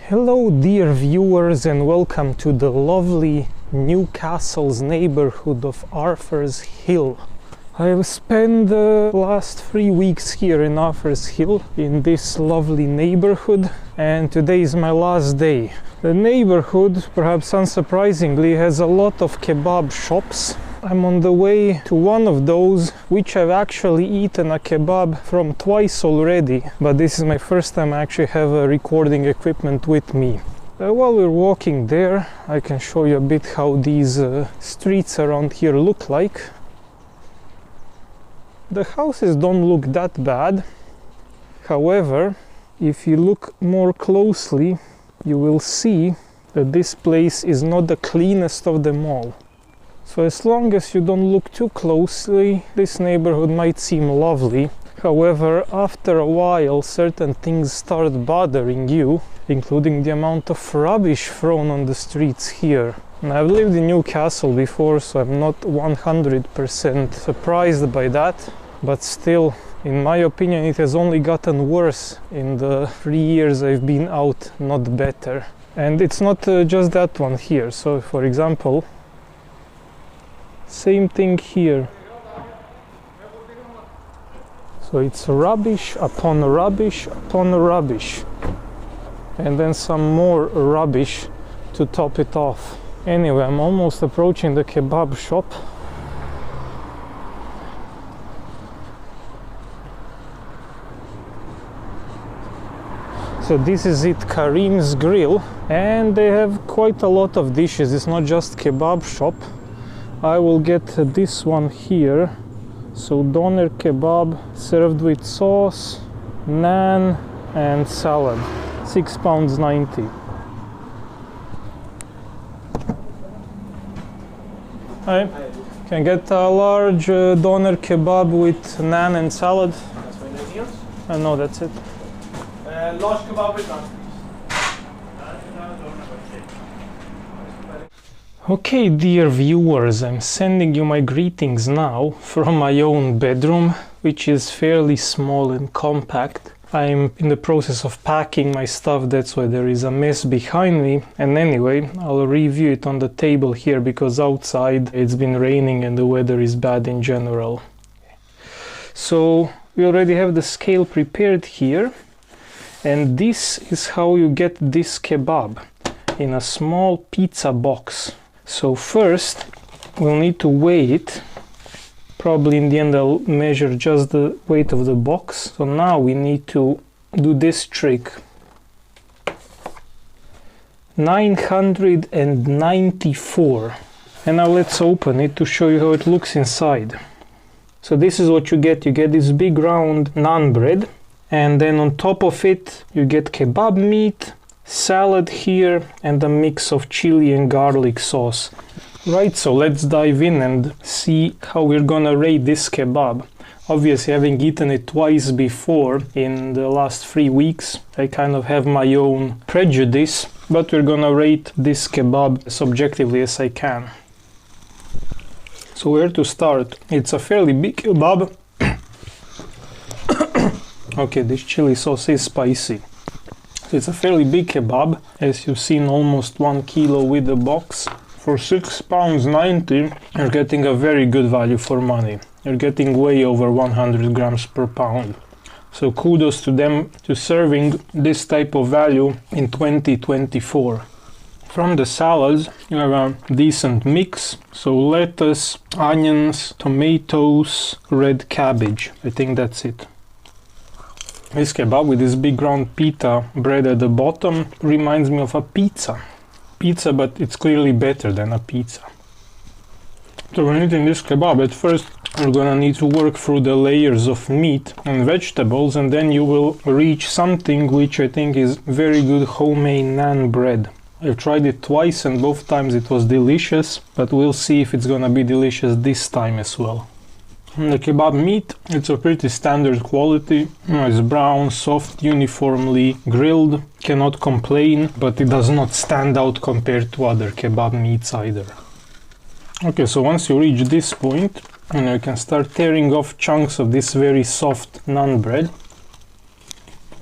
Hello dear viewers and welcome to the lovely Newcastle's neighborhood of Arthur's Hill. I have spent the last 3 weeks here in Arthur's Hill in this lovely neighborhood, and today is my last day. The neighborhood, perhaps unsurprisingly, has a lot of kebab shops. I'm on the way to one of those, which I've actually eaten a kebab from twice already, but this is my first time I actually have a recording equipment with me. While we're walking there, I can show you a bit how these streets around here look like. The houses don't look that bad. However, if you look more closely, you will see that this place is not the cleanest of them all. So as long as you don't look too closely, this neighborhood might seem lovely. However, after a while, certain things start bothering you, including the amount of rubbish thrown on the streets here. And I've lived in Newcastle before, so I'm not 100% surprised by that, but still, in my opinion, it has only gotten worse in the 3 years I've been out, not better. And it's not just that one here. So, for example, same thing here. So it's rubbish upon rubbish upon rubbish, and then some more rubbish to top it off. Anyway, I'm almost approaching the kebab shop. So this is it, Karim's grill, and they have quite a lot of dishes. It's not just kebab shop. I will get this one here. So doner kebab served with sauce, naan and salad. £6.90. Hi. Can I get a large doner kebab with naan and salad? That's fine. Anything else? No, that's it. Large kebab with naan, please. Okay, dear viewers, I'm sending you my greetings now from my own bedroom, which is fairly small and compact. I'm in the process of packing my stuff, that's why there is a mess behind me. And anyway, I'll review it on the table here because outside it's been raining and the weather is bad in general. So we already have the scale prepared here, and this is how you get this kebab in a small pizza box. So first we'll need to weigh it. Probably in the end I'll measure just the weight of the box. So now we need to do this trick. 994. And now let's open it to show you how it looks inside. So this is what you get. You get this big round naan bread, and then on top of it you get kebab meat, salad here, and a mix of chili and garlic sauce. Right, so let's dive in and see how we're gonna rate this kebab. Obviously, having eaten it twice before in the last 3 weeks, I kind of have my own prejudice, but we're gonna rate this kebab as objectively as I can. So where to start? It's a fairly big kebab. Okay, this chili sauce is spicy. So it's a fairly big kebab, as you've seen, almost 1 kilo with the box. For £6.90, you're getting a very good value for money. You're getting way over 100 grams per pound. So kudos to them to serving this type of value in 2024. From the salads, you have a decent mix. So lettuce, onions, tomatoes, red cabbage. I think that's it. This kebab with this big round pita bread at the bottom reminds me of a pizza. Pizza, but it's clearly better than a pizza. So when eating this kebab, at first you're gonna need to work through the layers of meat and vegetables, and then you will reach something which I think is very good homemade naan bread. I've tried it twice and both times it was delicious, but we'll see if it's gonna be delicious this time as well. The kebab meat, it's a pretty standard quality. It's brown, soft, uniformly grilled. Cannot complain, but it does not stand out compared to other kebab meats either. Okay, so once you reach this point, you can start tearing off chunks of this very soft naan bread.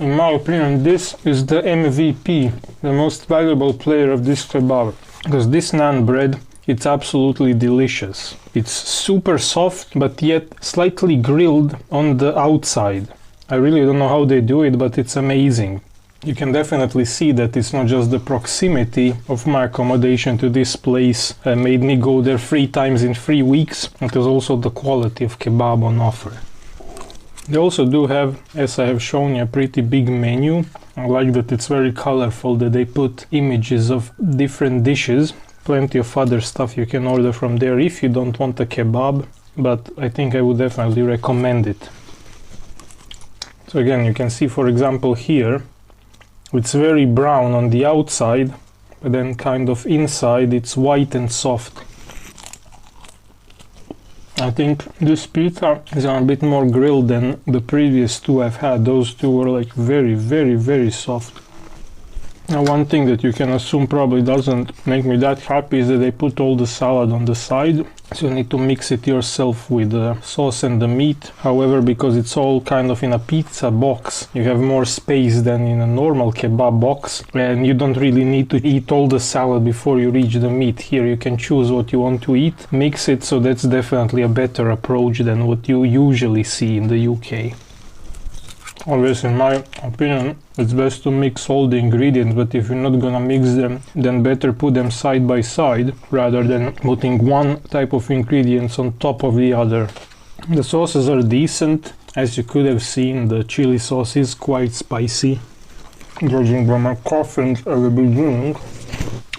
In my opinion, this is the MVP, the most valuable player of this kebab. Because this naan bread, it's absolutely delicious. It's super soft, but yet slightly grilled on the outside. I really don't know how they do it, but it's amazing. You can definitely see that it's not just the proximity of my accommodation to this place made me go there 3 times in 3 weeks. It is also the quality of kebab on offer. They also do have, as I have shown you, a pretty big menu. I like that it's very colorful, that they put images of different dishes. Plenty of other stuff you can order from there if you don't want a kebab, but I think I would definitely recommend it. So again, you can see, for example, here, it's very brown on the outside, but then kind of inside it's white and soft. I think this pizza is a bit more grilled than the previous 2 I've had. Those 2 were like very soft. Now, one thing that you can assume probably doesn't make me that happy is that they put all the salad on the side, so you need to mix it yourself with the sauce and the meat. However, because it's all kind of in a pizza box, you have more space than in a normal kebab box, and you don't really need to eat all the salad before you reach the meat. Here you can choose what you want to eat, mix it, so that's definitely a better approach than what you usually see in the UK. Obviously, in my opinion, it's best to mix all the ingredients, but if you're not gonna mix them, then better put them side by side rather than putting one type of ingredients on top of the other. The sauces are decent. As you could have seen, the chili sauce is quite spicy, judging by my coughing at the beginning.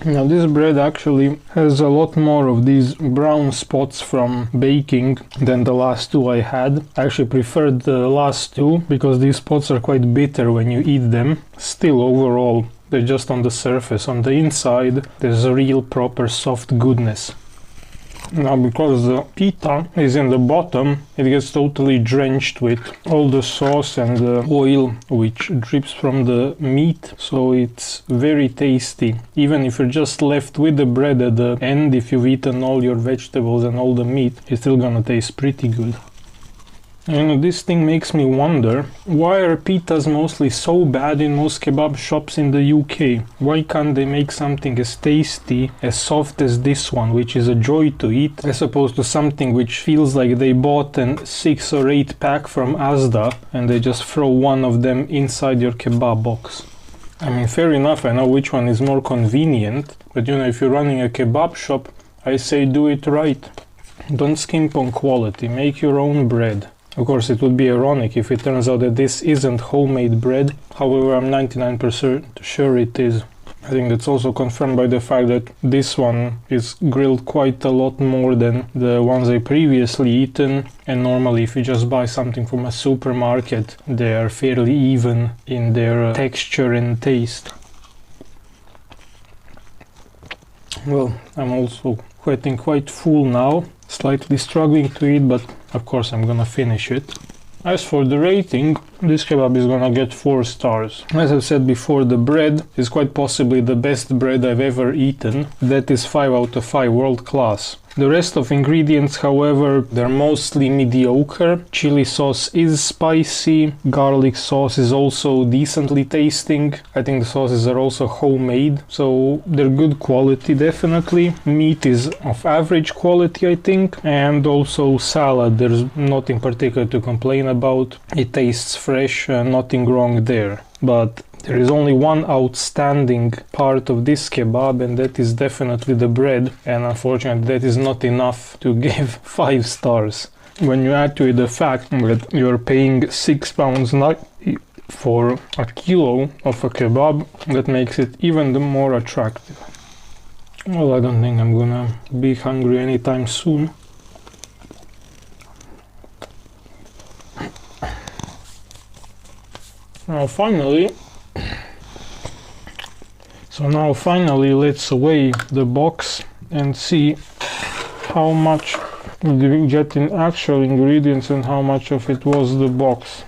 Now, this bread actually has a lot more of these brown spots from baking than the last 2 I had. I actually preferred the last 2 because these spots are quite bitter when you eat them. Still, overall, they're just on the surface. On the inside, there's a real proper soft goodness. Now, because the pita is in the bottom, it gets totally drenched with all the sauce and the oil which drips from the meat, so it's very tasty. Even if you're just left with the bread at the end, if you've eaten all your vegetables and all the meat, it's still gonna taste pretty good. You know, this thing makes me wonder, why are pitas mostly so bad in most kebab shops in the UK? Why can't they make something as tasty, as soft as this one, which is a joy to eat, as opposed to something which feels like they bought an 6 or 8 pack from Asda and they just throw one of them inside your kebab box? I mean, fair enough, I know which one is more convenient, but you know, if you're running a kebab shop, I say do it right. Don't skimp on quality, make your own bread. Of course, it would be ironic if it turns out that this isn't homemade bread. However, I'm 99% sure it is. I think that's also confirmed by the fact that this one is grilled quite a lot more than the ones I previously eaten. And normally, if you just buy something from a supermarket, they are fairly even in their texture and taste. Well, I'm also getting quite full now. Slightly struggling to eat, but of course I'm gonna finish it. As for the rating, this kebab is gonna get 4 stars. As I've said before, the bread is quite possibly the best bread I've ever eaten. That is 5 out of 5, world class. The rest of ingredients, however, they're mostly mediocre. Chili sauce is spicy, garlic sauce is also decently tasting. I think the sauces are also homemade, so they're good quality definitely. Meat is of average quality, I think, and also salad, there's nothing particular to complain about. It tastes fresh, nothing wrong there. But there is only one outstanding part of this kebab, and that is definitely the bread, and unfortunately that is not enough to give 5 stars. When you add to it the fact that you're paying £6.90 for a kilo of a kebab, that makes it even more attractive. Well, I don't think I'm gonna be hungry anytime soon. Now finally, let's weigh the box and see how much we get in actual ingredients and how much of it was the box.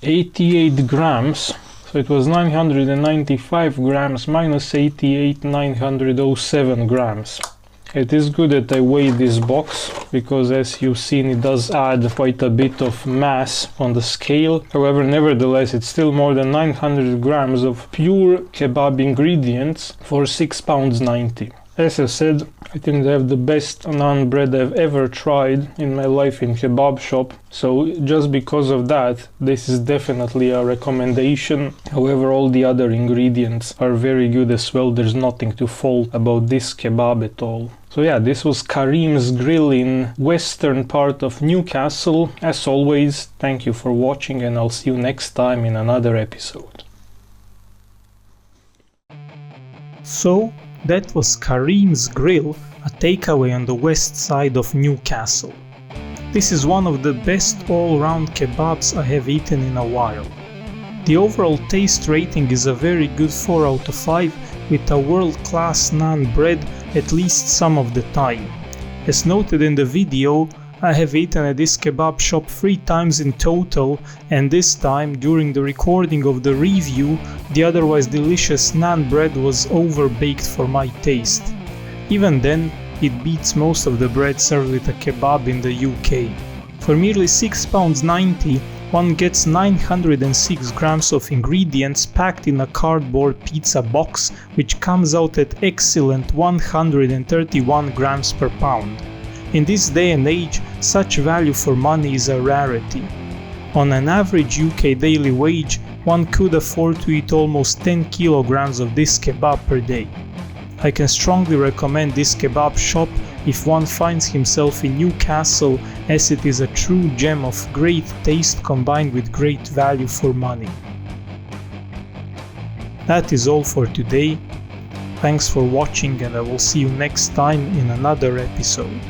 88 grams, so it was 995 grams minus 88, 907 grams. It is good that I weighed this box, because as you've seen it does add quite a bit of mass on the scale. However, nevertheless it's still more than 900 grams of pure kebab ingredients for £6.90. As I said, I think they have the best naan bread I've ever tried in my life in kebab shop. So just because of that, this is definitely a recommendation. However, all the other ingredients are very good as well. There's nothing to fault about this kebab at all. So yeah, this was Karim's grill in western part of Newcastle. As always, thank you for watching, and I'll see you next time in another episode. So that was Karim's Grill, a takeaway on the west side of Newcastle. This is one of the best all-round kebabs I have eaten in a while. The overall taste rating is a very good 4 out of 5, with a world-class naan bread at least some of the time. As noted in the video, I have eaten at this kebab shop 3 times in total, and this time, during the recording of the review, the otherwise delicious naan bread was overbaked for my taste. Even then, it beats most of the bread served with a kebab in the UK. For merely £6.90, one gets 906 grams of ingredients packed in a cardboard pizza box, which comes out at excellent 131 grams per pound. In this day and age, such value for money is a rarity. On an average UK daily wage, one could afford to eat almost 10 kilograms of this kebab per day. I can strongly recommend this kebab shop if one finds himself in Newcastle, as it is a true gem of great taste combined with great value for money. That is all for today. Thanks for watching, and I will see you next time in another episode.